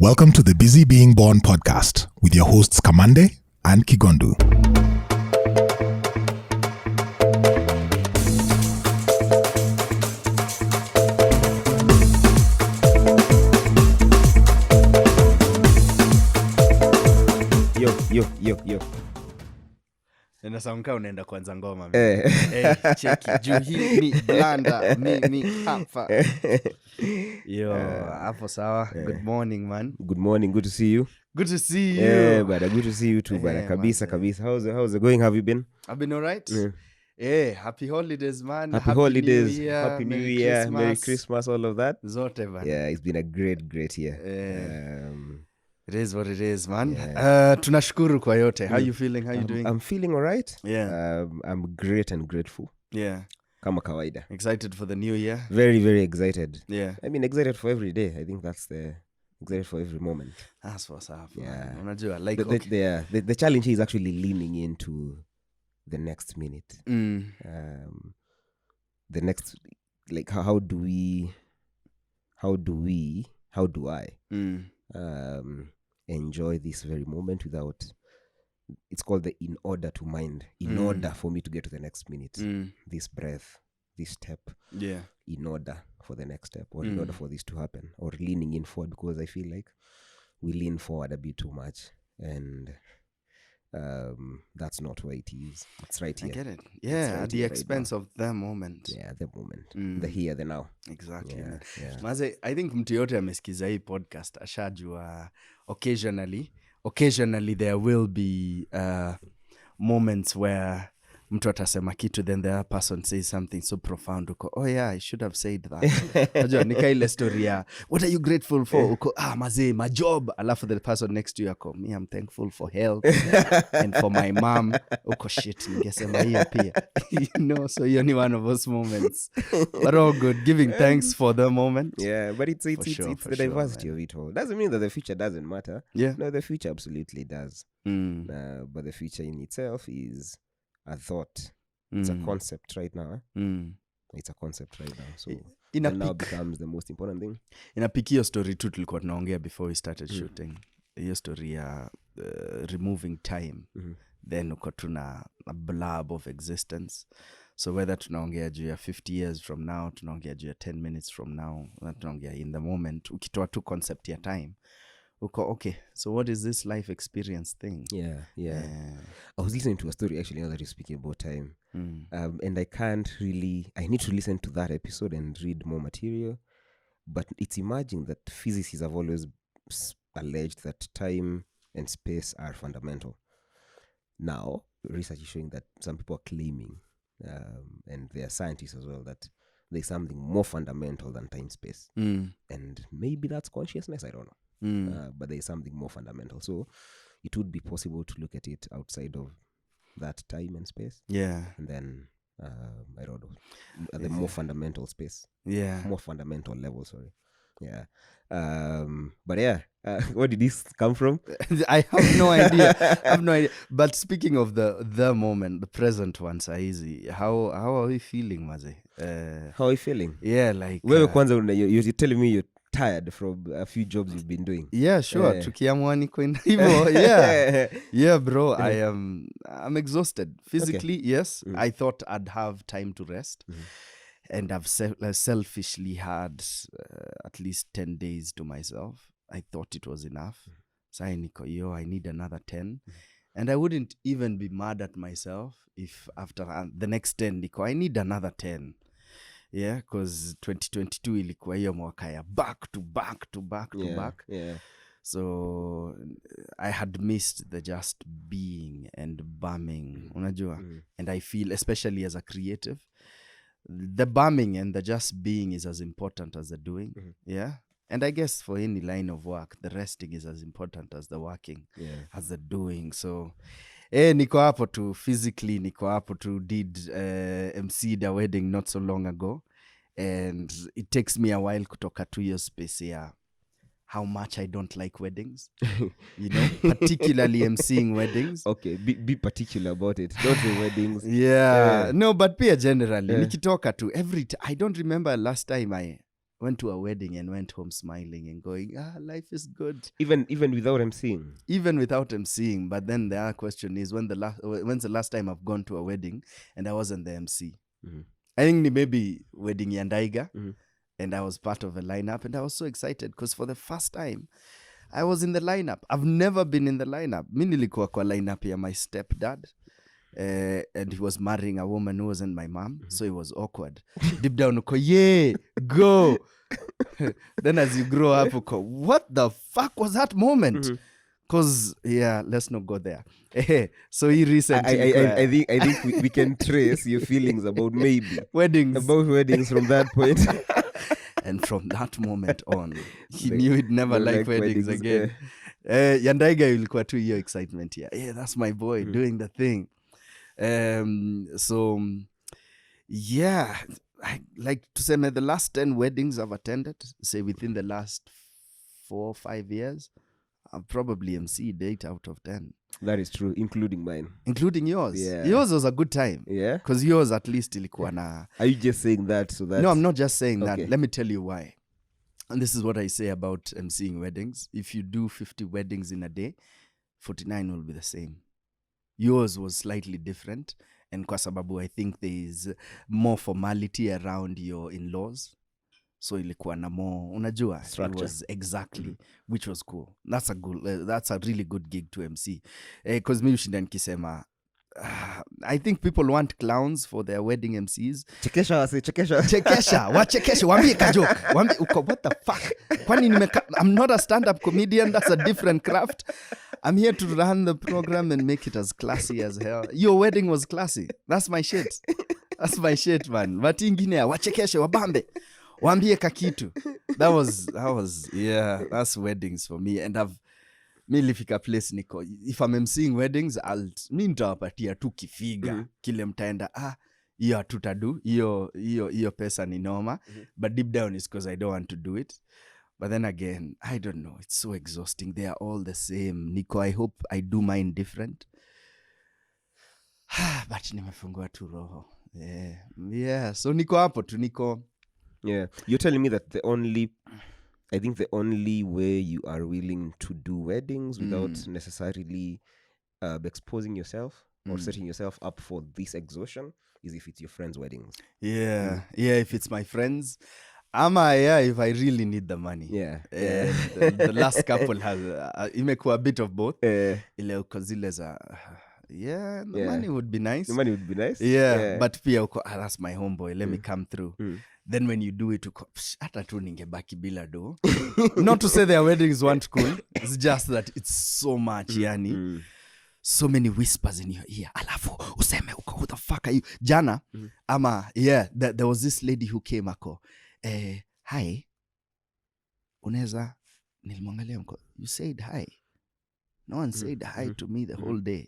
Welcome to the Busy Being Born podcast with your hosts Kamande and Kigondu. Yo. Nasamka unaenda kwanza ngoma cheki juu hii ni blanda mi hapa yo hapo sawa. Good morning man. Good morning, good to see you. Good to see you. But good to see you too, but kabisa. How's it going? Have you been? I've been all right. Happy holidays man. Happy holidays. Happy New Year. Merry Christmas, all of that. Zote man. Yeah, it's been a great year. It is what it is, man. Tunashukuru kwa yote. How you feeling? How you doing? I'm feeling all right. Yeah. I'm great and grateful. Yeah. Kama kawaida. Excited for the new year? Very excited. Yeah. I mean, excited for every day. I think that's excited for every moment. That's what's up. Yeah. Unajua, like the challenge is actually leaning into the next minute. The next, like, how do I enjoy this very moment without, it's called the in order to mind, in order for me to get to the next minute, this breath, this step, in order for the next step, or in order for this to happen, or leaning in forward, because I feel like we lean forward a bit too much, and that's not where it is. It's right here. I get it. Yeah, right at the expense of the moment. Yeah, the moment. The here, the now. Exactly. Yeah. Maze, I think mtu yote amesikiza hii podcast ashajua occasionally there will be moments where mtu atasema kitu, then the other person says something so profound, uko, oh yeah, I should have said that. Najua nika ile story ya what are you grateful for? Uko, maze, my job. Alafu the person next to you ako, me, I'm thankful for health and for my mom. Uko, shit, ningesema hiyo pia. So you're only one of those moments, but all good, giving thanks for the moment. Yeah, but it's the diversity of it all. Doesn't mean that the future doesn't matter. Yeah, no, the future absolutely does. But the future in itself is a thought. It's a concept right now. It's a concept right now. So it now becomes the most important thing. Inapiki hiyo story tu tulikuwa tunaongea before we started shooting. Hiyo story ya removing time. Then uko tuna a blab of existence. So whether tunaongea juu ya 50 years from now, tunaongea juu ya 10 minutes from now, tunaongea in the moment, ukitoa tu concept ya time, uko, okay, so what is this life experience thing? Yeah. I was listening to a story actually now that you're speaking about time. And I need to listen to that episode and read more material. But it's emerging that physicists have always alleged that time and space are fundamental. Now, research is showing that some people are claiming, and there are scientists as well, that there's something more fundamental than time space. And maybe that's consciousness, I don't know. But there's something more fundamental. So it would be possible to look at it outside of that time and space. Yeah. And then, I don't know, at the more fundamental space. Yeah. More fundamental level, sorry. Yeah. But yeah, where did this come from? I have no idea. But speaking of the moment, the present one, Saizi, how are we feeling, Maze? How are you feeling? Yeah, like... You're telling me you're tired from a few jobs you've been doing. Yeah, sure. Tukiamua ni kwenda hivyo. Yeah, bro. I'm exhausted. Physically, okay. Yes. I thought I'd have time to rest. And I've selfishly had at least 10 days to myself. I thought it was enough. So I need another 10. And I wouldn't even be mad at myself if after the next 10, I need another 10. Yeah, because 2022 ilikuwa hiyo mwaka ya back to back. Yeah. So I had missed the just being and bumming, unajua. And I feel, especially as a creative, the bumming and the just being is as important as the doing. Yeah. And I guess for any line of work, the resting is as important as the working, as the doing. So niko hapo tu physically, niko hapo tu did MC'd a wedding not so long ago, and it takes me a while kutoka to your space ya how much I don't like weddings, particularly MCing weddings. Okay, be particular about it. Don't say weddings. Yeah. No, but pia generally, nikitoka to I don't remember last time went to a wedding and went home smiling and going, life is good. Even without emceeing? Even without emceeing. But then the other question is, when's the last time I've gone to a wedding and I wasn't the MC? I think maybe wedding Yandaiga, and I was part of a lineup, and I was so excited because for the first time I was in the lineup. I've never been in the lineup. Mi nilikuwa kwa lineup ya my stepdad. And he was marrying a woman who wasn't my mom, so it was awkward. Deep down, uko, yeah, go. Then as you grow up, uko, what the fuck was that moment? Because let's not go there. So he recently, I think we can trace your feelings about maybe weddings from that point. And from that moment on, he knew he'd never like weddings again. Yandaiga ilikuwa tu hiyo excitement. Yeah, that's my boy doing the thing. So yeah, I like to say the last 10 weddings I've attended, say within the last 4 or 5 years, I've probably emceed 8 out of 10. That is true, including mine. Including yours. Yeah. Yours was a good time. Yeah. Because yours at least ilikuwa na... Are you just saying that so that... No, I'm not just saying that. Okay. Let me tell you why. And this is what I say about emceeing weddings. If you do 50 weddings in a day, 49 will be the same. Yours was slightly different. And kwa sababu, I think there is more formality around your in-laws. So ilikuwa na more, unajua, structure. It was exactly, which was cool. That's a really good gig to MC. Because mi ushinda nikisema, I think people want clowns for their wedding MCs. Chekesha. Wachekesha, wambie kajoke. What the fuck? I'm not a stand-up comedian, that's a different craft. I'm here to run the program and make it as classy as hell. Your wedding was classy. That's my shit. That's my shit, man. But ingine, wachekeshe, wabambe. Wambie kakitu. That was that's weddings for me. And mi lifika place niko, if I'm emceeing weddings, mi nitawapatia tu kifiga. Kile mtaenda, hiyo hatutadu, hiyo pesa ni noma. But deep down it's because I don't want to do it. But then again, I don't know, it's so exhausting. They are all the same. Nico, I hope I do mine different. But nimefungua tu roho. Yeah. So niko hapo tu, niko... Yeah, you're telling me that the only way you are willing to do weddings without necessarily exposing yourself or setting yourself up for this exhaustion is if it's your friends' weddings. Yeah, if it's my friends. If I really need the money. Yeah. The last couple has imekuwa a bit of both. Ile uko zile za... the money would be nice. The money would be nice. Yeah. But pia uko, that's my homeboy, let me come through. Then when you do it, hata tu ningebaki bila do. Not to say their weddings weren't cool. It's just that it's so much, yani. So many whispers in your ear. Alafu, useme uko, who the fuck are you? Jana, there was this lady who came ako. Hi. Uneza, nilimwangalia mko. You said hi. No one said hi to me the whole day.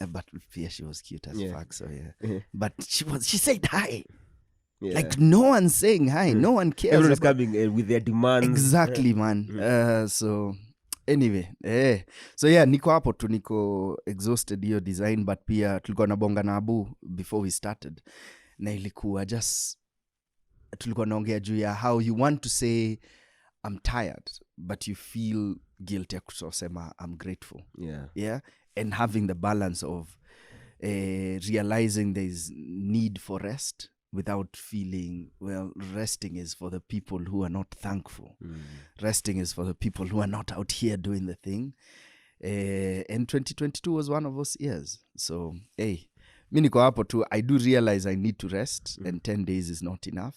But yeah, she was cute as fuck, so yeah. But she said hi. Yeah. Like no one's saying hi, no one cares. Everyone's coming with their demands. Exactly, man. So anyway, so yeah, niko hapo tu, niko exhausted hiyo design, but pia tulikuwa nabonga na Abu before we started. Na ilikuwa just, tulikuwa naongea juu ya how you want to say I'm tired, but you feel guilty ya kusema I'm grateful. Yeah. And having the balance of realizing there's need for rest without feeling, well, resting is for the people who are not thankful. Resting is for the people who are not out here doing the thing. And 2022 was one of those years. So, mi niko hapo tu, I do realize I need to rest, and 10 days is not enough.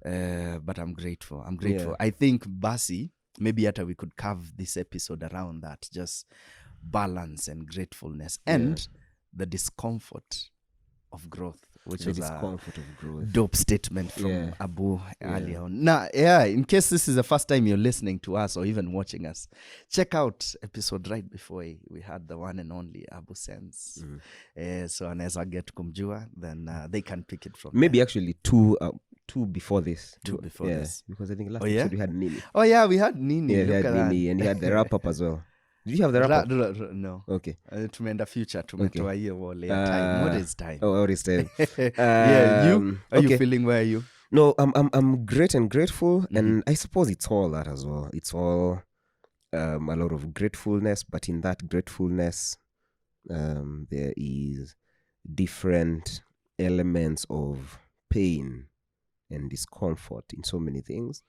But I'm grateful. Yeah. I think Basi, maybe hata we could carve this episode around that, just balance and gratefulness and the discomfort of growth, which was a dope statement from Abu earlier on. Now, in case this is the first time you're listening to us or even watching us, check out episode right before we had the one and only Abu Sense. So anaweza get kumjua, then they can pick it from maybe there. Actually two before this. Two before this. Because I think last episode we had Nini. Oh yeah, we had Nini. Yeah, we had Nini, and he had the wrap-up as well. Did you have the wrap-up? No. Okay. Tumeenda future, tumetoa hiyo wall ya time. What is time? Oh, what is time? You? Are you feeling, where are you? No, I'm great and grateful, and I suppose it's all that as well. It's all a lot of gratefulness, but in that gratefulness, there is different elements of pain and discomfort in so many things.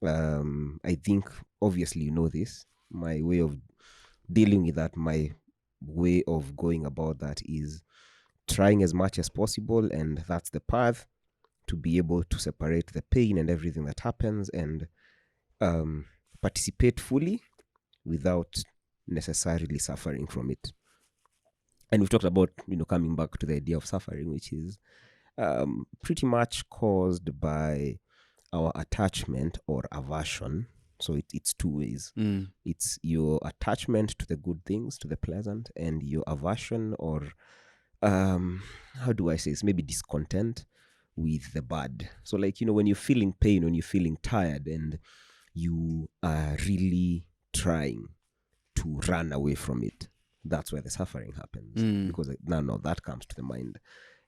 I think obviously you know this. My way of dealing with that, my way of going about that is trying as much as possible, and that's the path, to be able to separate the pain and everything that happens and participate fully without necessarily suffering from it. And we've talked about, coming back to the idea of suffering, which is pretty much caused by our attachment or aversion. So it's two ways. It's your attachment to the good things, to the pleasant, and your aversion, or how do I say, it's maybe discontent with the bad. So like, when you're feeling pain, when you're feeling tired, and you are really trying to run away from it, that's where the suffering happens, because none of that comes to the mind.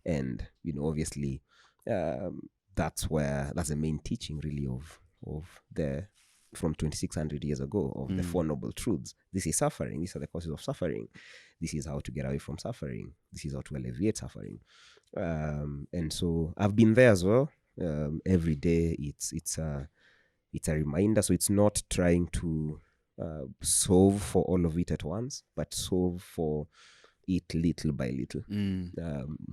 And obviously that's the main teaching really of the from 2600 years ago of the Four Noble Truths. This is suffering. These are the causes of suffering. This is how to get away from suffering. This is how to alleviate suffering. And so I've been there as well. Every day it's a reminder. So it's not trying to solve for all of it at once, but solve for it little by little.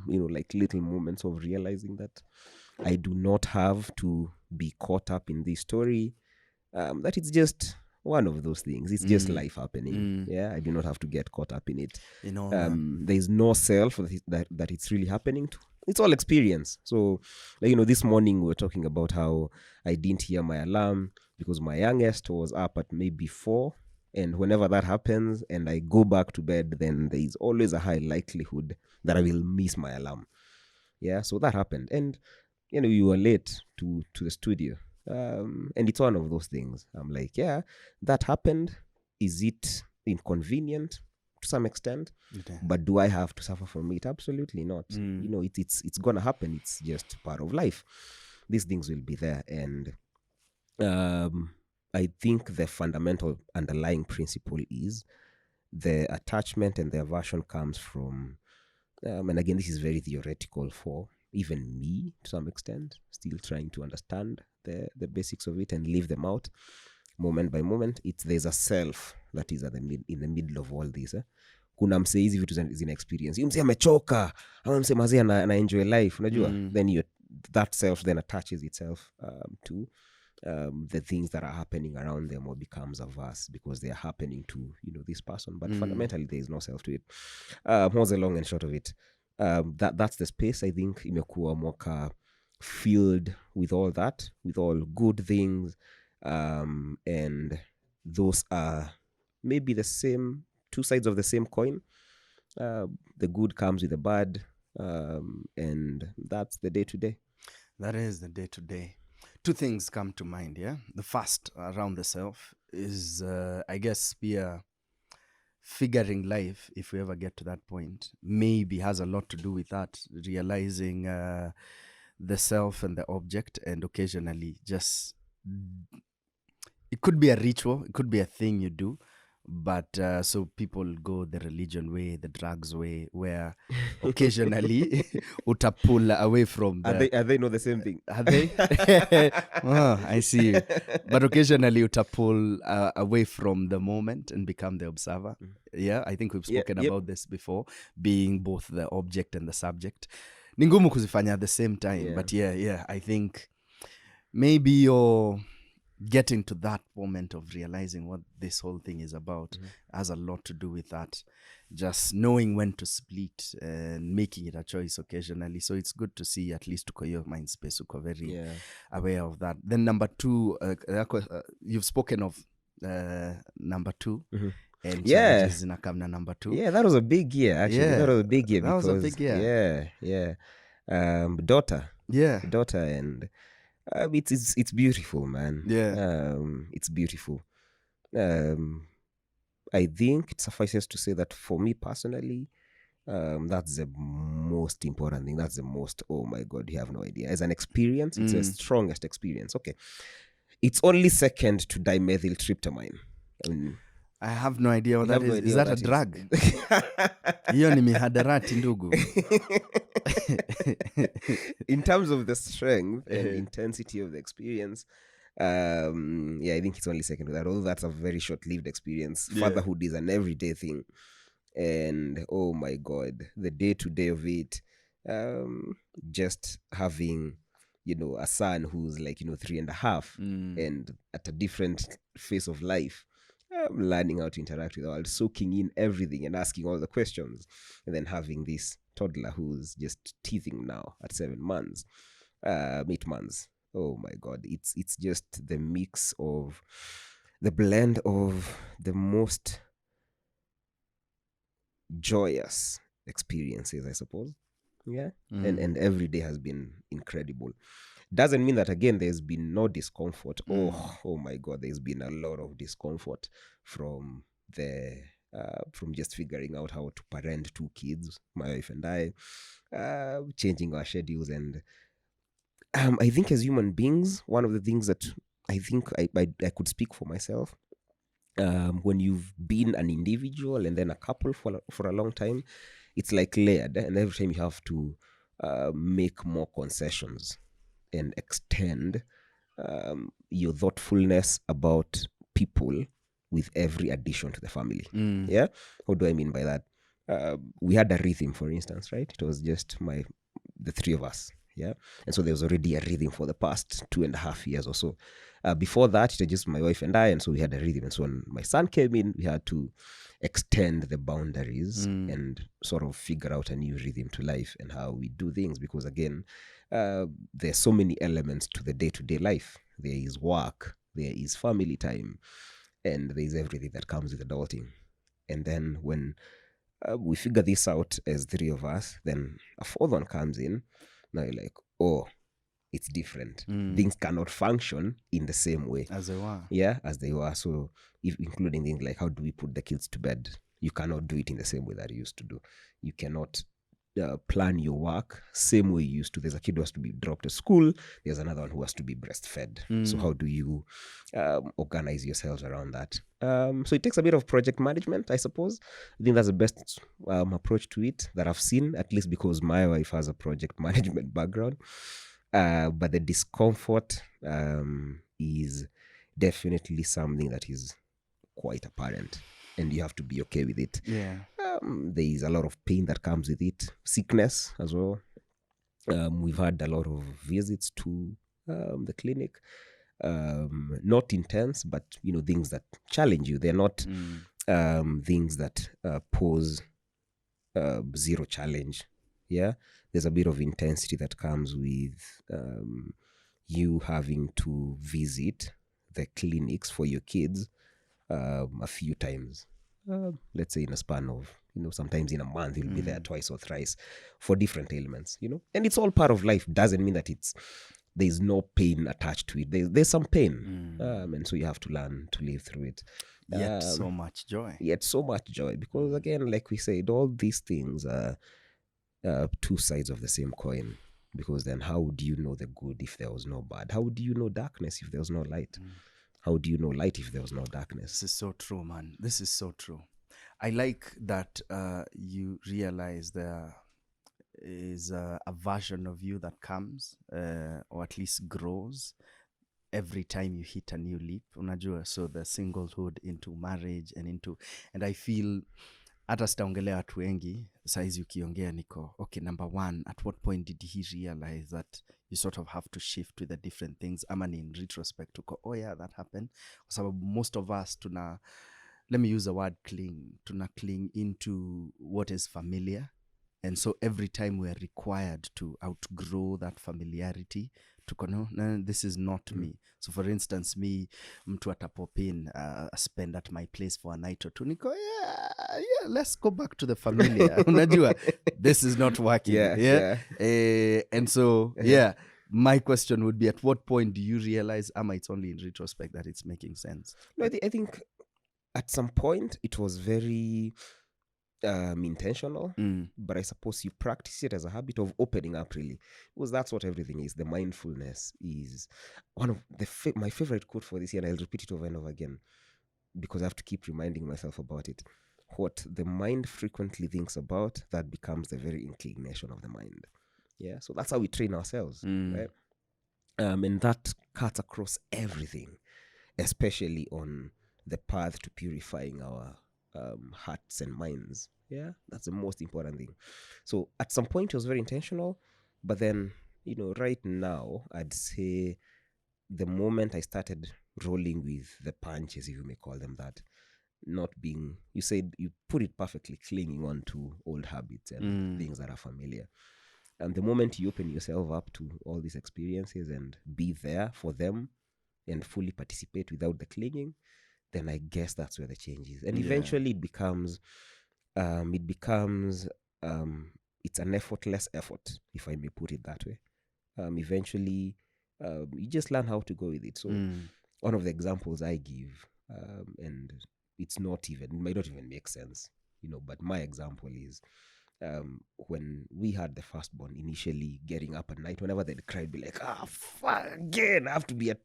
Like little moments of realizing that I do not have to be caught up in this story, that it's just one of those things. It's just life happening. I do not have to get caught up in it. There's no self that it's really happening to. It's all experience. So this morning we were talking about how I didn't hear my alarm because my youngest was up at maybe 4, and whenever that happens and I go back to bed, then there is always a high likelihood that I will miss my alarm. So that happened, and you were late to the studio. And it's one of those things. I'm like, that happened. Is it inconvenient to some extent? Okay. But do I have to suffer from it? Absolutely not. It's gonna happen. It's just part of life. These things will be there. And I think the fundamental underlying principle is the attachment and the aversion comes from, and again, this is very theoretical for even me to some extent, still trying to understand the basics of it and leave them out moment by moment. There's a self that is in the middle of all this. Kuna mse hizi vitu zina experience. Yu mse amechoka, ama mse mazee ana enjoy life, unajua? Then that self then attaches itself to the things that are happening around them, or becomes averse because they are happening to this person, but fundamentally there is no self to it. What's the long and short of it? That's the space. I think imekuwa mwaka filled with all that, with all good things, and those are maybe the same two sides of the same coin. The good comes with the bad, and that's the day to day. That is the day to day. Two things come to mind. The first, around the self, is I guess we are figuring life, if we ever get to that point, maybe has a lot to do with that, realizing the self and the object, and occasionally just, it could be a ritual, it could be a thing you do, but so people go the religion way, the drugs way, where occasionally utapull away from the... Are they not the same thing? Are they? Oh, I see. But occasionally utapull away from the moment and become the observer. I think we've spoken about this before, being both the object and the subject. Ni ngumu kuzifanya at the same time, but I think maybe you're getting to that moment of realizing what this whole thing is about has a lot to do with that. Just knowing when to split and making it a choice occasionally. So it's good to see at least uko your mind space, uko very aware of that. Then number 2, you've spoken of number 2. And challenges in Akamna number 2. Yeah, that was a big year, actually. That was a big year. That was a big year. Daughter. Yeah. Daughter, and it's beautiful, man. It's beautiful. I think it suffices to say that for me personally, That's the most important thing. That's the most, oh my God, you have no idea. As an experience, it's the strongest experience. Okay. It's only second to dimethyltryptamine. I mean, I have no idea what you that have no is. idea Is what that a drug? is. Hiyo ni mihadarati ndugu. In terms of the strength and intensity of the experience, I think it's only second to that. Although that's a very short-lived experience. Yeah. Fatherhood is an everyday thing, and oh my God, the day-to-day of it, just having, a son who's like 3.5, and at a different phase of life, learning how to interact with the world, soaking in everything and asking all the questions, and then having this toddler who's just teething now at 7 months, 8 months. Oh my God, it's just the mix of the blend of the most joyous experiences, I suppose. Yeah. And every day has been incredible. Doesn't mean that, again, there's been no discomfort. Oh my God, there's been a lot of discomfort from just figuring out how to parent 2 kids, my wife and I, changing our schedules. And I think as human beings, one of the things that I think I could speak for myself, when you've been an individual and then a couple for a long time, it's like layered, and every time you have to make more concessions and extend your thoughtfulness about people with every addition to the family. Yeah. What do I mean by that? We had a rhythm, for instance, right? It was just the 3 of us. Yeah. And so there was already a rhythm for the past 2.5 years or so. Before that, it was just my wife and I, and so we had a rhythm. And so when my son came in, we had to extend the boundaries and sort of figure out a new rhythm to life and how we do things. Because again, there's so many elements to the day-to-day life. There is work, there is family time, and there is everything that comes with adulting. And then when we figure this out as 3 of us, then a 4th one comes in. Now you're like, oh, it's different. Things cannot function in the same way as they were. Yeah, as they were. So including things like, how do we put the kids to bed? You cannot do it in the same way that you used to do. You cannot plan your work same way you used to. There's a kid who has to be dropped at school. There's another one who has to be breastfed. So how do you organize yourselves around that? So it takes a bit of project management, I suppose. I think that's the best approach to it that I've seen, at least because my wife has a project management background. But the discomfort is definitely something that is quite apparent, and you have to be okay with it. Yeah. There is a lot of pain that comes with it, sickness as well. We've had a lot of visits to the clinic, not intense, but things that challenge you. They're not things that pose zero challenge. Yeah, there's a bit of intensity that comes with you having to visit the clinics for your kids a few times. Let's say in a span of, sometimes in a month, you'll be there twice or thrice for different ailments, and it's all part of life. Doesn't mean that there's no pain attached to it. There's some pain, and so you have to learn to live through it. Yet so much joy. Because again, like we said, all these things are 2 sides of the same coin. Because then how would you know the good if there was no bad? How do you know darkness if there was no light? How do you know light if there was no darkness? This is so true, man. This is so true. I like that you realize there is a version of you that comes or at least grows every time you hit a new leap. Unajua, so the singlehood into marriage and I feel hata sitaongelea watu wengi saizi ukiongea niko okay, number 1, at what point did he realize that you sort of have to shift with the different things? Ama ni in retrospect tuko, oh yeah, that happened. Kwa sababu most of us let me use the word tuna cling into what is familiar, and so every time we are required to outgrow that familiarity, no, this is not me. So for instance, me, mtu atapop in, spend at my place for a night or 2, niko, yeah, let's go back to the familiar. Unajua, this is not working. And so, my question would be, at what point do you realize, it's only in retrospect that it's making sense? No, I think at some point it was very intentional, but I suppose you practice it as a habit of opening up, really, because that's what everything is. The mindfulness is one of my favorite quote for this year, and I'll repeat it over and over again because I have to keep reminding myself about it. What the mind frequently thinks about, that becomes the very inclination of the mind. Yeah, so that's how we train ourselves, right? And that cuts across everything, especially on the path to purifying our hearts and minds. Yeah, that's the most important thing. So at some point it was very intentional, but then, right now I'd say the moment I started rolling with the punches, if you may call them that, not being, you said, you put it perfectly, clinging on to old habits and things that are familiar. And the moment you open yourself up to all these experiences and be there for them and fully participate without the clinging, then I guess that's where the change is. And eventually it becomes it's an effortless effort, if I may put it that way. Eventually you just learn how to go with it. So one of the examples I give, and it might not even make sense, but my example is when we had the firstborn, initially getting up at night, whenever they'd cry, be like, fuck, again, I have to be I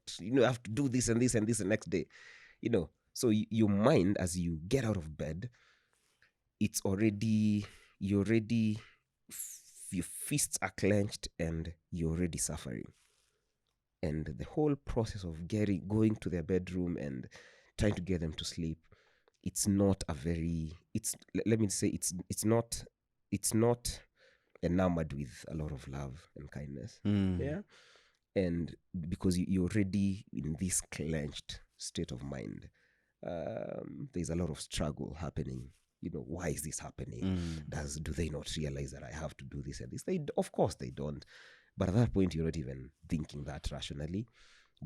have to do this and this and this the next day, So your mind, as you get out of bed, your fists are clenched and you're already suffering. And the whole process of going to their bedroom and trying to get them to sleep, it's not enamored with a lot of love and kindness. Yeah. And because you're already in this clenched state of mind, there's a lot of struggle happening. Why is this happening? Do they not realize that I have to do this and this? Of course they don't. But at that point, you're not even thinking that rationally,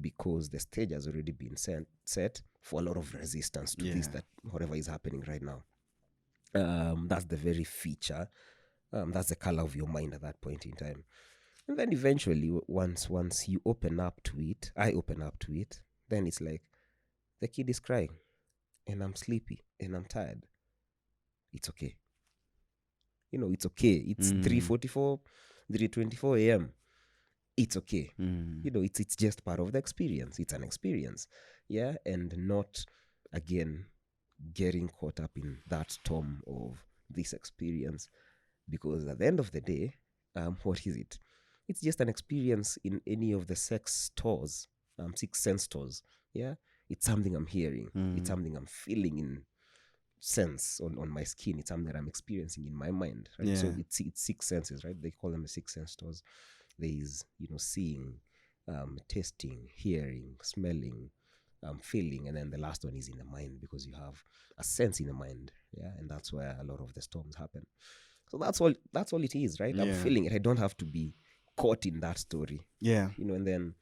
because the stage has already been set for a lot of resistance to this, that whatever is happening right now. That's the very feature. That's the color of your mind at that point in time. And then eventually, once you open up to it, I open up to it, then it's like, the kid is crying, and I'm sleepy, and I'm tired. It's okay. It's okay. It's 3:44, 3:24 a.m. It's okay. It's just part of the experience. It's an experience. Yeah. And not, again, getting caught up in that storm of this experience. Because at the end of the day, what is it? It's just an experience in any of the six sense stores. Yeah. It's something I'm hearing. It's something I'm feeling in sense on my skin. It's something that I'm experiencing in my mind. Right? Yeah. So it's six senses, right? They call them the six sense stores. There is, seeing, tasting, hearing, smelling, feeling, and then the last one is in the mind, because you have a sense in the mind. Yeah. And that's where a lot of the storms happen. So that's all it is, right? I'm feeling it. I don't have to be caught in that story. Yeah. And then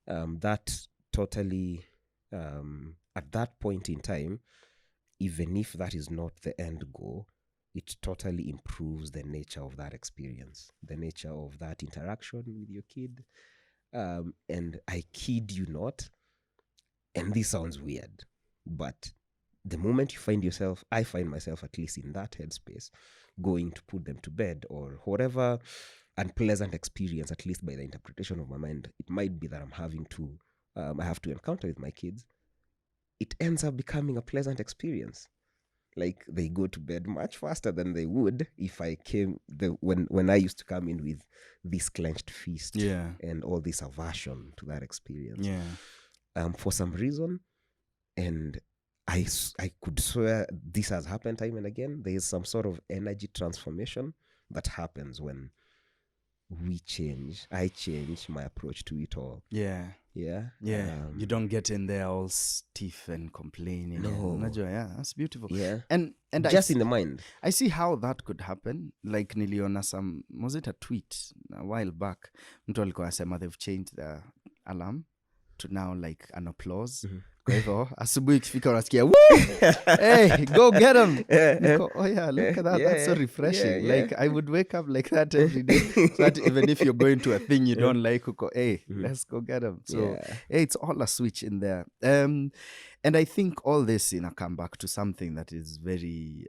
that totally, at that point in time, even if that is not the end goal, it totally improves the nature of that experience, the nature of that interaction with your kid. And I kid you not, and this sounds weird, but the moment you I find myself at least in that headspace, going to put them to bed or whatever unpleasant experience, at least by the interpretation of my mind, it might be that I have to encounter with my kids, it ends up becoming a pleasant experience. Like, they go to bed much faster than they would if I came when I used to come in with this clenched fist and all this aversion to that experience. For some reason, and I could swear this has happened time and again, there is some sort of energy transformation that happens when I change my approach to it all. Yeah. You don't get in there all stiff and complaining. No. That's beautiful. Yeah. And just in the mind. I see how that could happen. Like, niliona was it a tweet a while back? Mtu alikuwa anasema they've changed the alarm to now like an applause. Kwa hivyo asubuhi ikifika unasikia, woo! Hey, go get them. Oh yeah, look at that. That's so refreshing. Like, I would wake up like that every day. So that even if you're going to a thing you don't like, hey, let's go get them. So hey, it's all a switch in there. And I think all this, come back to something that is very,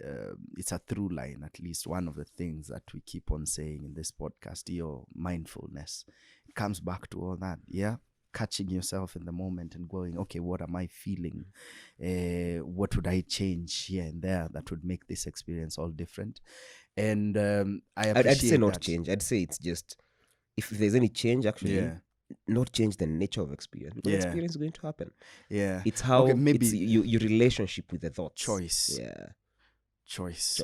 it's a through line, at least one of the things that we keep on saying in this podcast, your mindfulness. It comes back to all that, yeah? Catching yourself in the moment and going, okay, what am I feeling? What would I change here and there that would make this experience all different? And I appreciate I'd say not that. change. I'd say it's just, if there's any change, actually, Yeah. not change the nature of experience, because Yeah. experience is going to happen. Yeah. It's how, Okay, maybe it's your relationship with the thoughts. choice. Yeah. Choice.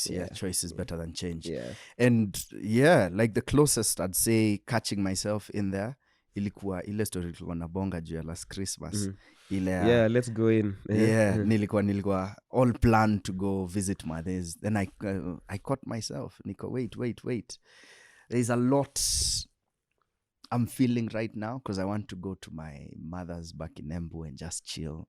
Yeah. Yeah, choice is better than change. Yeah. And yeah, like the closest I'd say catching myself in there, ilikuwa ile story tulikuwa na bonga juu ya last Christmas. Ile Yeah, let's go in. yeah, nilikuwa all planned to go visit mothers. Then I caught myself. Niko, wait. There's a lot I'm feeling right now because I want to go to my mother's back in Embu and just chill,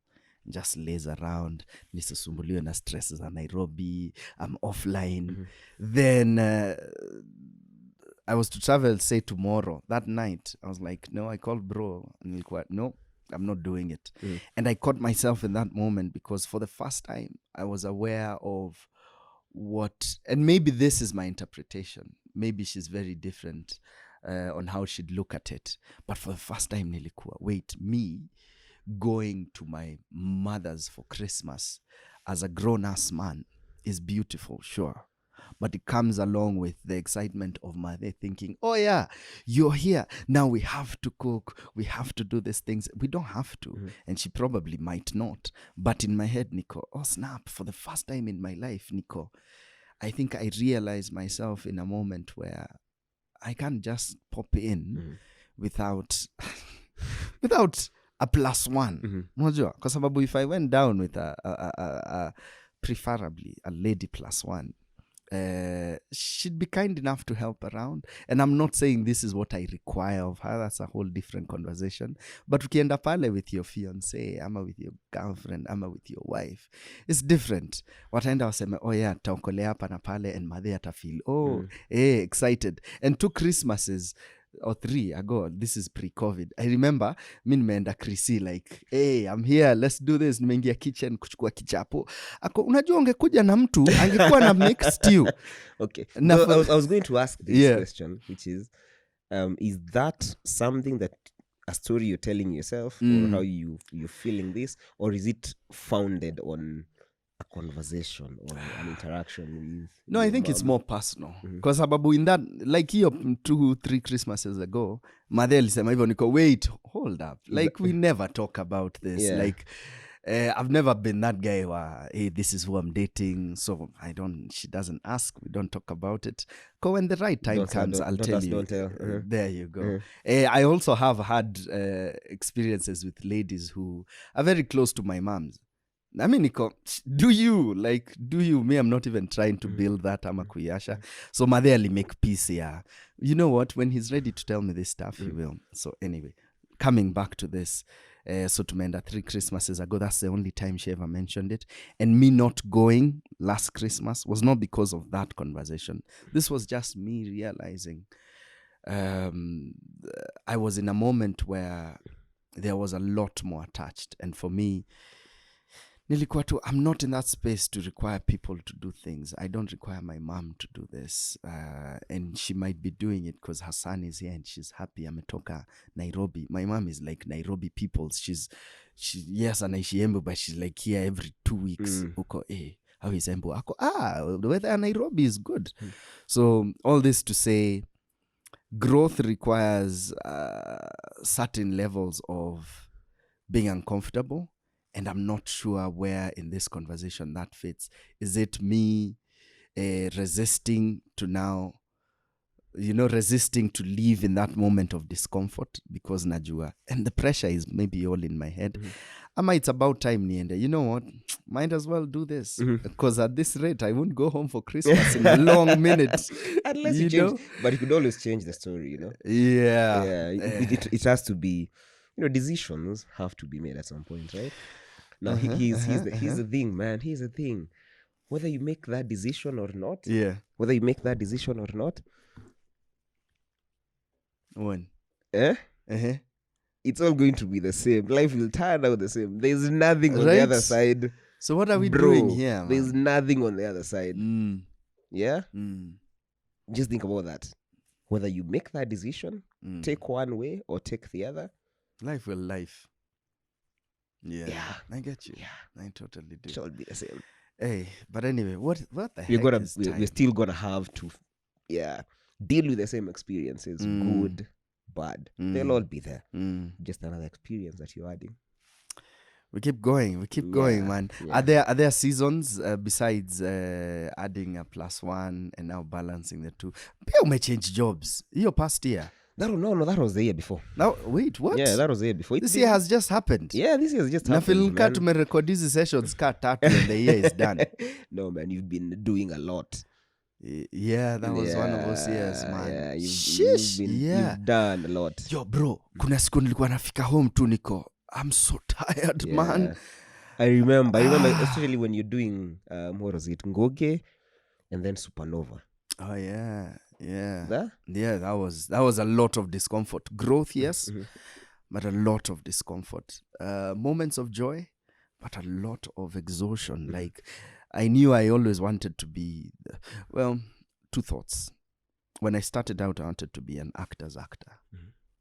just laze around. Nisisumbuliwe na stress za Nairobi. I'm offline. Then I was to travel, say tomorrow. That night, I was like, no, I called bro. And no, I'm not doing it. And I caught myself in that moment because for the first time, I was aware of what, and maybe this is my interpretation. Maybe she's very different on how she'd look at it. But for the first time, nilikuwa, wait, me going to my mother's for Christmas as a grown-ass man is beautiful, sure. But it comes along with the excitement of mother thinking, oh yeah, you're here. Now we have to cook. We have to do these things. We don't have to. And she probably might not. But in my head, Nico, oh snap, for the first time in my life, Nico, I think I realized myself in a moment where I can't just pop in without a plus one. Unajua? Kwa sababu if I went down with a preferably a lady plus one, she'd be kind enough to help around. And I'm not saying this is what I require of her. That's a whole different conversation. But ukienda pale with your fiance, ama with your girlfriend, ama with your wife, it's different. Wataenda waseme, oh yeah, taokolea hapa na pale, and madhe atafeel, excited. And 2 Christmases or 3 ago, this is pre-COVID, I remember mi nimeenda Krisi like, hey, I'm here, let's do this. Nimeingia kitchen kuchukua kichapo. Ako, unajua ungekuja na mtu angekuwa na make stew. Okay. So I was going to ask this question, which is that something that a story you're telling yourself, or how you're feeling this, or is it founded on a conversation or an interaction with? No, I think it's more personal. Because sababu in that, like here 2-3 Christmases ago, Madhe alisema hivyo, niko, wait, hold up. Like we never talk about this. Yeah. Like I've never been that guy where, hey, this is who I'm dating. So she doesn't ask. We don't talk about it. Because when the right time comes, I'll tell you. Don't tell. There you go. I also have had experiences with ladies who are very close to my mom's. I mean, Nico, do you? Me, I'm not even trying to build that ama kuyasha. So Madhe make peace here. You know what? When he's ready to tell me this stuff, he will. So anyway, coming back to this. So tumeenda 3 Christmases ago. That's the only time she ever mentioned it. And me not going last Christmas was not because of that conversation. This was just me realizing I was in a moment where there was a lot more attached. And for me, nilikuwa tu, I'm not in that space to require people to do things. I don't require my mom to do this. And she might be doing it because her son is here and she's happy. Ametoka Nairobi. My mom is like Nairobi people. Yes, anaishi Embu, but she's like here every 2 weeks. Uko, how is Embu? Ako, the weather in Nairobi is good. So all this to say, growth requires certain levels of being uncomfortable. And I'm not sure where in this conversation that fits. Is it me resisting to now, resisting to live in that moment of discomfort because najua, and the pressure is maybe all in my head. Ama it's about time niende. You know what? Might as well do this because at this rate, I won't go home for Christmas in a long minute. Unless you change, but you could always change the story, Yeah. It has to be, decisions have to be made at some point, right? Now, here's the thing, man. Here's the thing. Whether you make that decision or not. Yeah. Whether you make that decision or not. When? it's all going to be the same. Life will turn out the same. There's nothing on the other side. So what are we doing here, man? There's nothing on the other side. Yeah? Just think about that. Whether you make that decision, take one way or take the other. Life will life. Yeah. I get you. Yeah. I totally do. It shall be the same. Hey, but anyway, what the heck is time? We're still gonna have to deal with the same experiences, good, bad. They'll all be there. Just another experience that you're adding. We keep going, man. Yeah. Are there seasons besides adding a +1 and now balancing the two? Pia may change jobs. Your past year. That was the year before. Now wait, what? Yeah, that was the year before. This year has just happened. Yeah, this year has just happened. Nafilika tumerecord hizi sessions tatu and the year is done. No man, you've been doing a lot. Yeah, that was one of those years, man. Yeah, you've done a lot. Yo bro, kuna siku nilikuwa nafika home tu niko I'm so tired, man. I remember especially when you're doing what was it, Ngoge and then Supernova. Oh yeah. That? Yeah, that was a lot of discomfort. Growth, yes, but a lot of discomfort. Moments of joy, but a lot of exhaustion. Like, I knew I always wanted to be, two thoughts. When I started out, I wanted to be an actor's actor.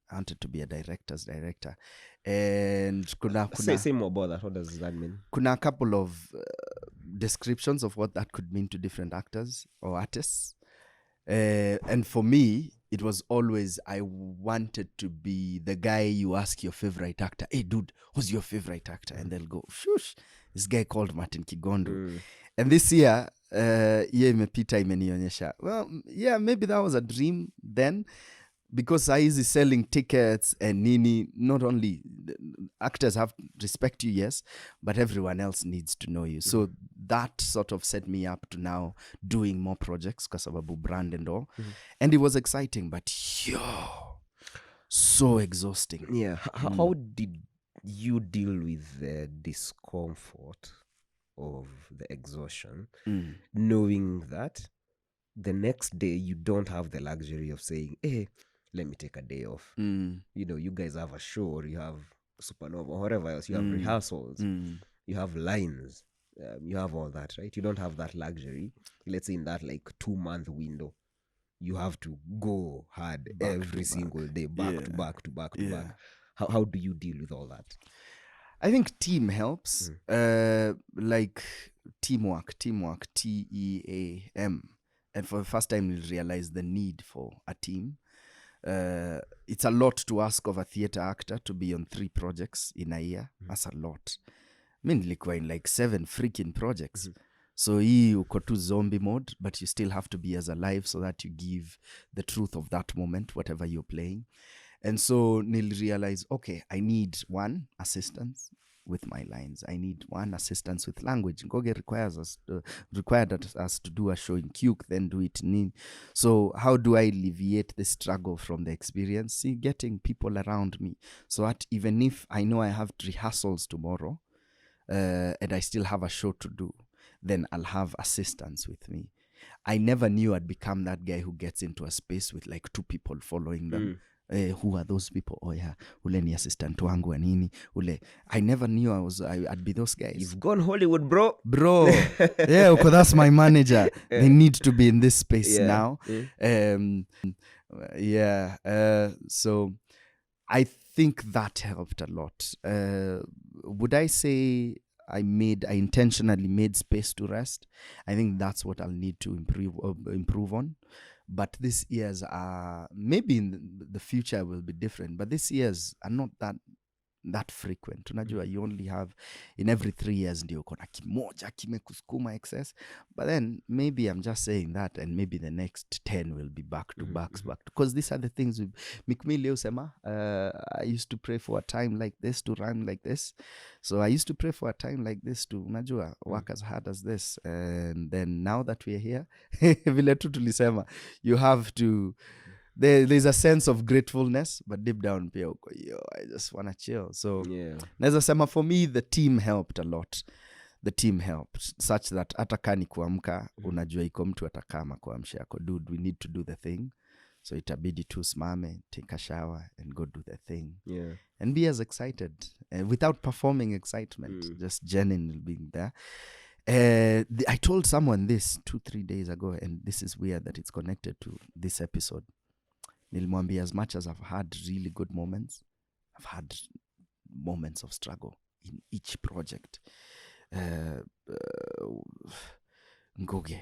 I wanted to be a director's director. And say more about that. What does that mean? Kuna a couple of descriptions of what that could mean to different actors or artists. And for me, it was always, I wanted to be the guy you ask your favorite actor, hey dude, who's your favorite actor? And they'll go, shush, this guy called Martin Kigondu. And this year, imepita imenionyesha. Well, yeah, maybe that was a dream then, because I is selling tickets and nini, not only actors have to respect you, yes, but everyone else needs to know you. So that sort of set me up to now doing more projects, kasababu brand and all. And it was exciting, but so exhausting. Yeah. How did you deal with the discomfort of the exhaustion, knowing that the next day you don't have the luxury of saying, hey, let me take a day off. You know, you guys have a show, or you have Supernova, or whatever else. You have rehearsals, you have lines, you have all that, right? You don't have that luxury. Let's say in that like 2-month window, you have to go hard every single day, back to back. How do you deal with all that? I think team helps, like teamwork, TEAM. And for the first time, you realize the need for a team. It's a lot to ask of a theater actor to be on 3 projects in a year. That's a lot. I mean, nilikuwa in like 7 freaking projects. So hii uko tu zombie mode, but you still have to be as alive so that you give the truth of that moment, whatever you're playing. And so nil realize, okay, I need 1 assistance with my lines. I need 1 assistance with language. Ngoge required us to do a show in Kyuk, then do it in. So how do I alleviate the struggle from the experience? See, getting people around me so that even if I know I have rehearsals tomorrow and I still have a show to do, then I'll have assistance with me. I never knew I'd become that guy who gets into a space with like 2 people following them. Who are those people? Oh yeah, ule ni assistant wangu wa nini ule. I never knew I'd be those guys. You've gone Hollywood, bro. Yeah, okay, that's my manager. They need to be in this space now. So I think that helped a lot. Would I say I intentionally made space to rest? I think that's what I'll need to improve on. But these years are, maybe in the future will be different, but these years are not that frequent. Unajua, you only have, in every 3 years ndio kona kimoja kimekusukuma excess. But then maybe I'm just saying that, and maybe the next 10 will be back to back. Because these are the things Mikmili usema, I used to pray for a time like this to run like this. So I used to pray for a time like this to, unajua, work as hard as this. And then now that we're here, vile tu tulisema, you have to, there's a sense of gratefulness, but deep down, I just want to chill. So, naweza sema for me, the team helped a lot. The team helped such that hata kani kuamka, unajua iko mtu atakama kuamsha yako, dude, we need to do the thing. So itabidi tu smame, take a shower and go do the thing. Yeah. And be as excited without performing excitement, just genuinely being there. I told someone this 2-3 days ago, and this is weird that it's connected to this episode. Nilimwambia, as much as I've had really good moments, I've had moments of struggle in each project. Ngoge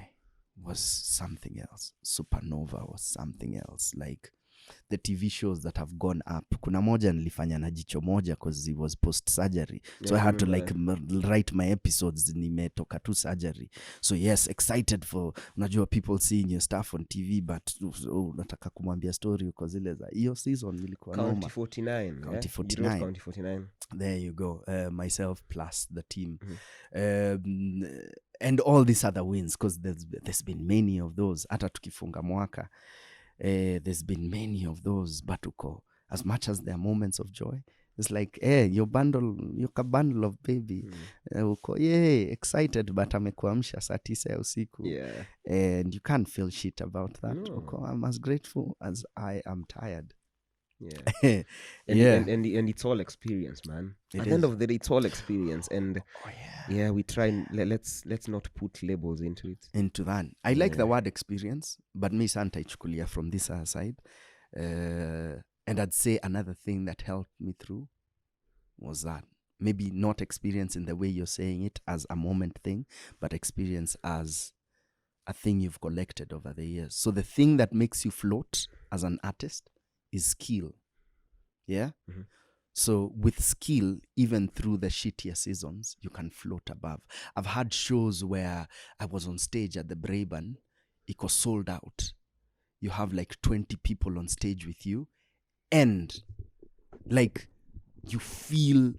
was something else. Supernova was something else. Like the TV shows that have gone up. Kuna moja nilifanya na jicho moja because it was post surgery. So I had to like write my episodes. Nimetoka tu surgery. So yes, excited for unajua people seeing your stuff on TV, but nataka kumwambia story uko zile za hiyo season ilikuwa noma. County 49. County 49. You wrote County 49. There you go. Myself plus the team. And all these other wins, because there's been many of those. Hata tukifunga mwaka. There's been many of those, but uko, as much as there are moments of joy, it's like, your bundle of baby, uko, excited, but amekuamsha saa 9 ya usiku. Yeah. And you can't feel shit about that. No. Uko, I'm as grateful as I am tired. Yeah. And it's all experience, man. At the end of the day, it's all experience. And we try and let's not put labels into that. I like the word experience, but me santa ichukulia from this side. And I'd say another thing that helped me through was that maybe not experience in the way you're saying it as a moment thing, but experience as a thing you've collected over the years. So the thing that makes you float as an artist is skill. Yeah? Mm-hmm. So with skill, even through the shittier seasons, you can float above. I've had shows where I was on stage at the Braeburn. It was sold out. You have like 20 people on stage with you. And like you feel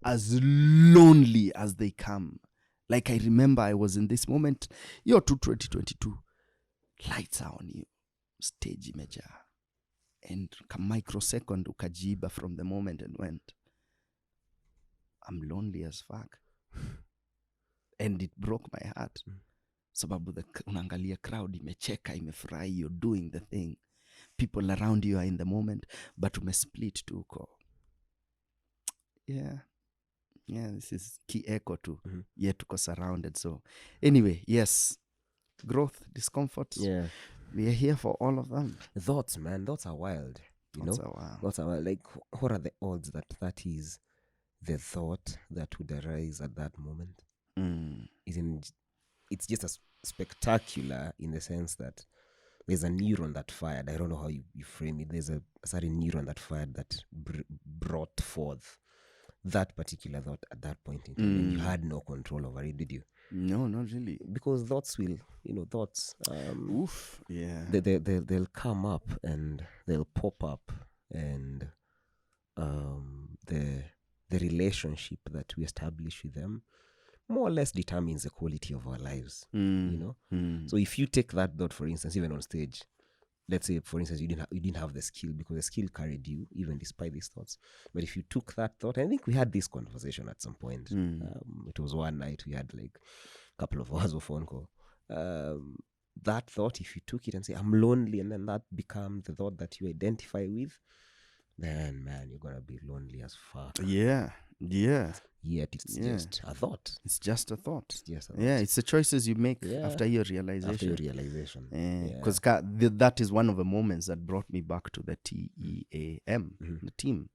as lonely as they come. Like I remember I was in this moment. You're 2022. Lights are on you. Stage imeja. And a microsecond ukajiba from the moment and went, I'm lonely as fuck. And it broke my heart. Sababu unaangalia crowd imecheka, imefurahi, you're doing the thing. People around you are in the moment, but umesplit tu uko. Yeah, this is key echo too. Mm-hmm. Yet tuko surrounded. So anyway, yes, growth, discomfort. Yeah. We are here for all of them. Thoughts, man. Thoughts are wild. Thoughts are wild. Like, what are the odds that is the thought that would arise at that moment? It's just as spectacular in the sense that there's a neuron that fired. I don't know how you frame it. There's a certain neuron that fired that brought forth that particular thought at that point in time. And you had no control over it, did you? No, not really. Because thoughts will, thoughts. Yeah. They'll come up and they'll pop up, and the relationship that we establish with them more or less determines the quality of our lives. So if you take that thought, for instance, even on stage, let's say, for instance, you didn't have the skill because the skill carried you even despite these thoughts. But if you took that thought, I think we had this conversation at some point. It was one night we had like a couple of hours of phone call. That thought, if you took it and say, I'm lonely, and then that becomes the thought that you identify with, then, man, you're going to be lonely as fuck. Yeah. Yet it's just a thought. It's just a thought. It's the choices you make after your realization. Because that is one of the moments that brought me back to the TEAM, the team.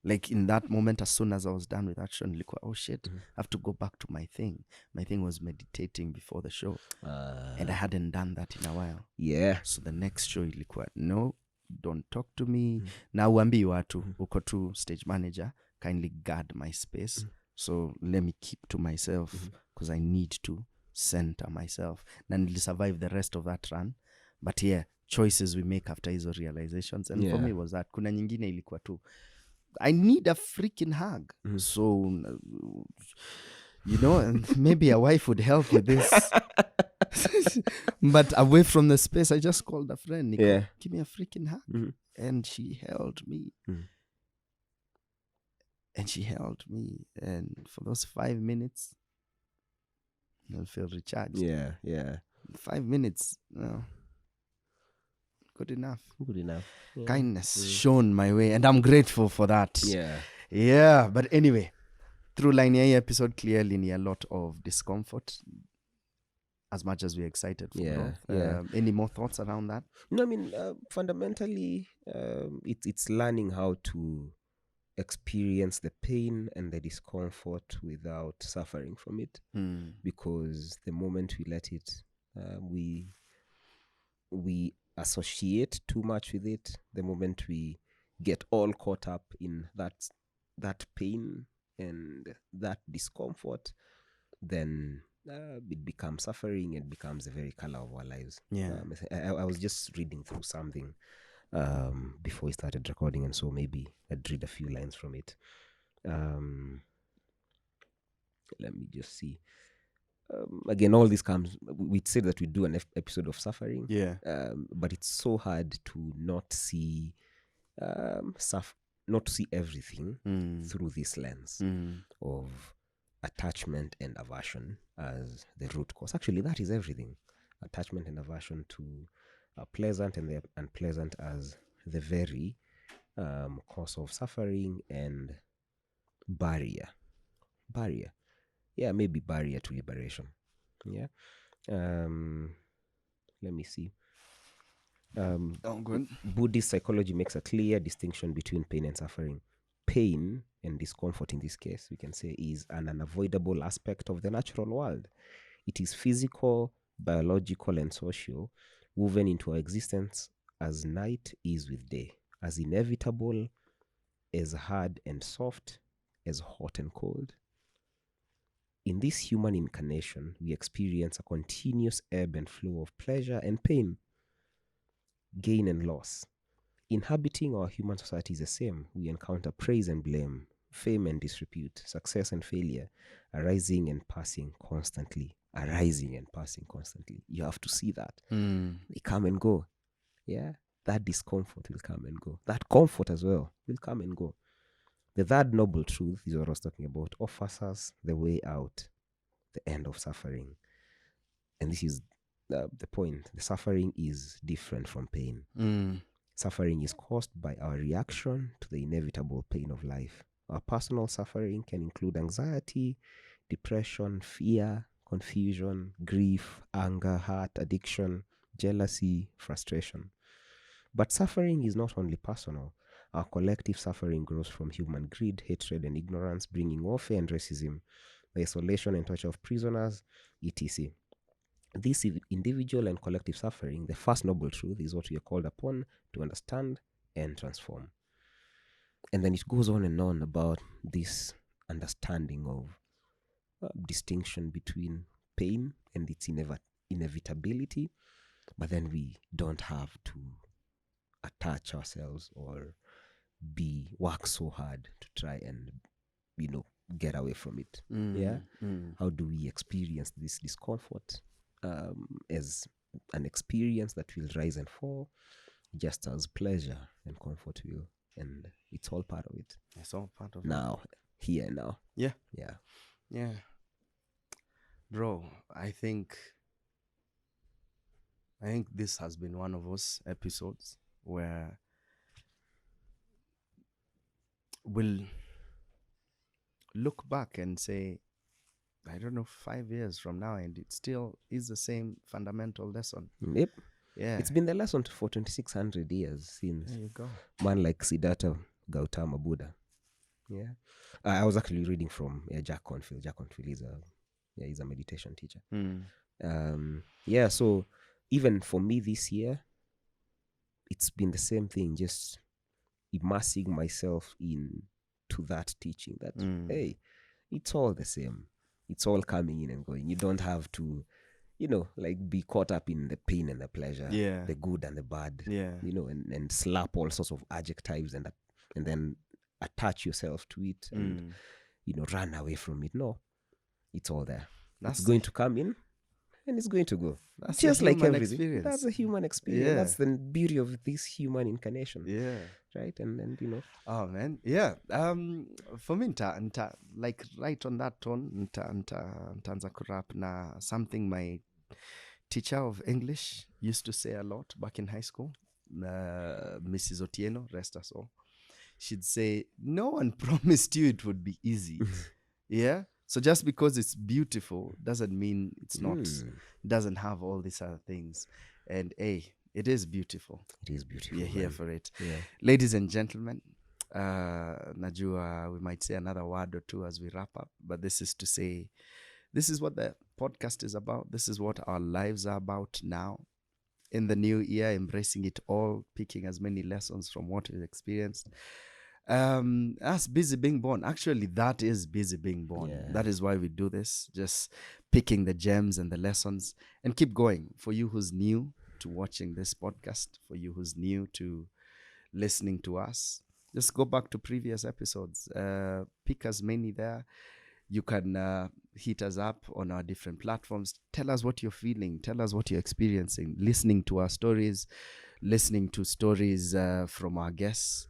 Like in that moment, as soon as I was done with action, like, oh shit, I have to go back to my thing. My thing was meditating before the show. And I hadn't done that in a while. Yeah. So the next show, ilikuwa, no, don't talk to me. Na uambi watu, uko tu stage manager, kindly guard my space. So let me keep to myself because I need to center myself. Then I'll survive the rest of that run. But yeah, choices we make after hizo realizations. And for me was that. Kuna nyingine ilikuwa tu, I need a freaking hug. So, and maybe a wife would help with this. But away from the space, I just called a friend. Nico, give me a freaking hug. And she held me. And for those 5 minutes, I'll feel recharged. Yeah. 5 minutes. Good enough. Good enough. Yeah. Kindness shown my way, and I'm grateful for that. Yeah. But anyway, through line A episode, clearly a lot of discomfort, as much as we're excited for growth. Any more thoughts around that? No, I mean, fundamentally, it's learning how to experience the pain and the discomfort without suffering from it. Because the moment we let it, we associate too much with it. The moment we get all caught up in that pain and that discomfort, then it becomes suffering and becomes the very color of our lives. I was just reading through something before we started recording, and so maybe I'd read a few lines from it. Let me just see. Again, all this comes, we said that we do an episode of suffering, but it's so hard to not see everything through this lens of attachment and aversion as the root cause. Actually, that is everything. Attachment and aversion to pleasant and the unpleasant as the very cause of suffering and barrier. Yeah, maybe barrier to liberation. Yeah. Let me see. Good. Buddhist psychology makes a clear distinction between pain and suffering. Pain and discomfort, in this case, we can say, is an unavoidable aspect of the natural world. It is physical, biological, and social, woven into our existence as night is with day, as inevitable, as hard and soft, as hot and cold. In this human incarnation, we experience a continuous ebb and flow of pleasure and pain, gain and loss. Inhabiting our human society is the same. We encounter praise and blame, fame and disrepute, success and failure, arising and passing constantly. You have to see that. They come and go. Yeah, that discomfort will come and go. That comfort as well will come and go. The third noble truth is what I was talking about, offers us the way out, the end of suffering. And this is the point. The suffering is different from pain. Suffering is caused by our reaction to the inevitable pain of life. Our personal suffering can include anxiety, depression, fear, confusion, grief, anger, hurt, addiction, jealousy, frustration. But suffering is not only personal. Our collective suffering grows from human greed, hatred, and ignorance, bringing warfare and racism, the isolation and torture of prisoners, etc. This individual and collective suffering, the first noble truth, is what we are called upon to understand and transform. And then it goes on and on about this understanding of distinction between pain and its inevitability, but then we don't have to attach ourselves or work so hard to try and get away from it. How do we experience this discomfort as an experience that will rise and fall, just as pleasure and comfort will, and it's all part of it. It's all part of now here and now. Yeah, bro, I think this has been one of those episodes where we'll look back and say, I don't know, 5 years from now, and it still is the same fundamental lesson. Yep. Yeah. It's been the lesson for 2,600 years since there you go. Man like Siddhartha Gautama Buddha. Yeah. I was actually reading from Jack Confield. Jack Confield is a meditation teacher. So even for me this year, it's been the same thing, just immersing myself into that teaching that, hey, it's all the same. It's all coming in and going. You don't have to, be caught up in the pain and the pleasure, the good and the bad, and slap all sorts of adjectives and then attach yourself to it and, run away from it. No, it's all there. It's going to come in and it's going to go. That's just like everything. Experience. That's a human experience. Yeah. That's the beauty of this human incarnation. Yeah. Right? And Oh man, yeah. For me, like right on that tone, ntaanza kurap na something my teacher of English used to say a lot back in high school. Mrs. Otieno, rest us all, she'd say, no one promised you it would be easy. Yeah. So just because it's beautiful doesn't mean it's not, doesn't have all these other things. And it is beautiful. It is beautiful. We're here for it. Yeah. Ladies and gentlemen, najua we might say another word or two as we wrap up, but this is to say, this is what the podcast is about. This is what our lives are about now. In the new year, embracing it all, picking as many lessons from what we've experienced. Us busy being born. Actually, that is busy being born. Yeah. That is why we do this. Just picking the gems and the lessons and keep going. For you who's new to watching this podcast, for you who's new to listening to us, just go back to previous episodes. Pick as many there. You can hit us up on our different platforms. Tell us what you're feeling. Tell us what you're experiencing. Listening to our stories, listening to stories from our guests.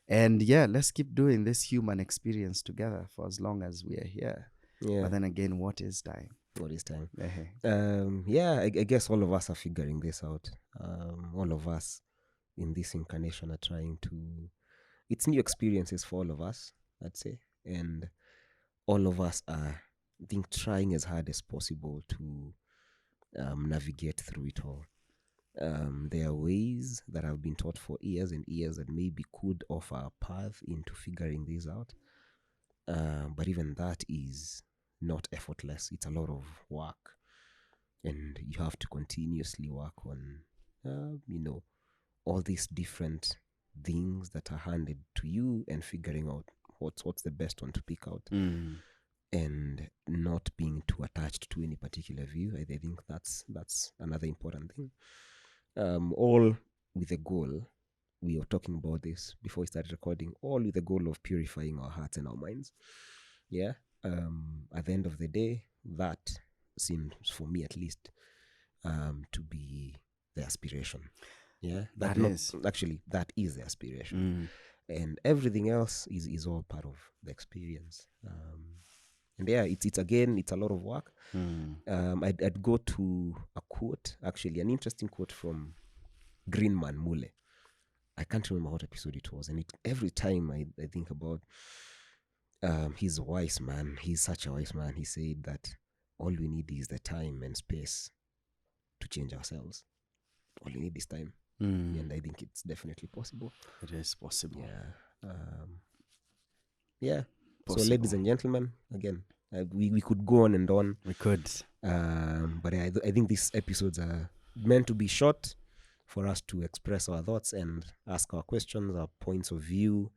And yeah, let's keep doing this human experience together for as long as we are here. Yeah. But then again, what is time? What is time? Uh-huh. I guess all of us are figuring this out. All of us in this incarnation are trying to... It's new experiences for all of us, I'd say. And all of us are, I think, trying as hard as possible to navigate through it all. There are ways that have been taught for years and years that maybe could offer a path into figuring this out. But even that is not effortless. It's a lot of work. And you have to continuously work on, all these different things that are handed to you and figuring out what's the best one to pick out. And not being too attached to any particular view. I think that's another important thing. All with the goal, we were talking about this before we started recording, all with the goal of purifying our hearts and our minds. Yeah. At the end of the day, that seems, for me at least, to be the aspiration. Yeah. That is the aspiration. And everything else is all part of the experience. And yeah, it's a lot of work. I'd go to a quote, actually, an interesting quote from Greenman Mule. I can't remember what episode it was. And every time I think about, he's a wise man. He's such a wise man. He said that all we need is the time and space to change ourselves. All we need is time. And I think it's definitely possible. It is possible. Yeah. Possible. So, ladies and gentlemen, again, we could go on and on. We could. But I think these episodes are meant to be short for us to express our thoughts and ask our questions, our points of view.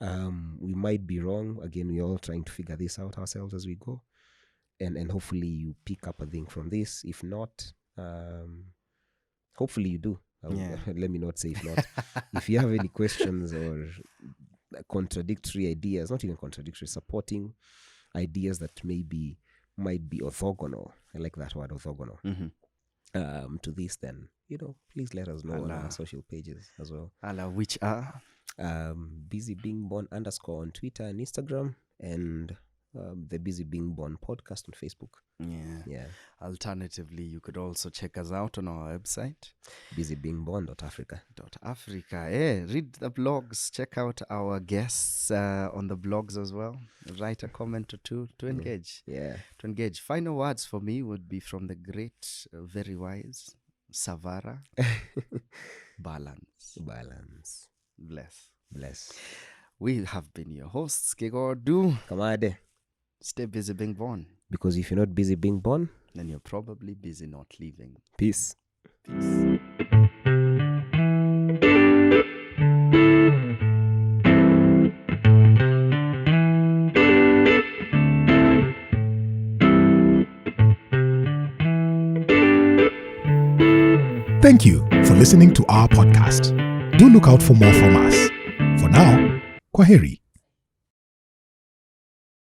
We might be wrong. Again, we're all trying to figure this out ourselves as we go. And hopefully you pick up a thing from this. If not, hopefully you do. Let me not say if not. If you have any questions or contradictory ideas, not even contradictory, supporting ideas that might be orthogonal. I like that word, orthogonal. To this, then, please let us know on our social pages as well. Which are? BusyBeingBorn_ on Twitter and Instagram, and the Busy Being Born podcast on Facebook. Yeah. Alternatively, you could also check us out on our website, busybeingborn.africa. Read the blogs. Check out our guests on the blogs as well. Write a comment or two to engage. To engage. Final words for me would be from the great, very wise Savara. Balance. Bless. We have been your hosts, Kigondu. Kamande. Stay busy being born. Because if you're not busy being born, then you're probably busy not living. Peace. Thank you for listening to our podcast. Do look out for more from us. For now, Kwaheri.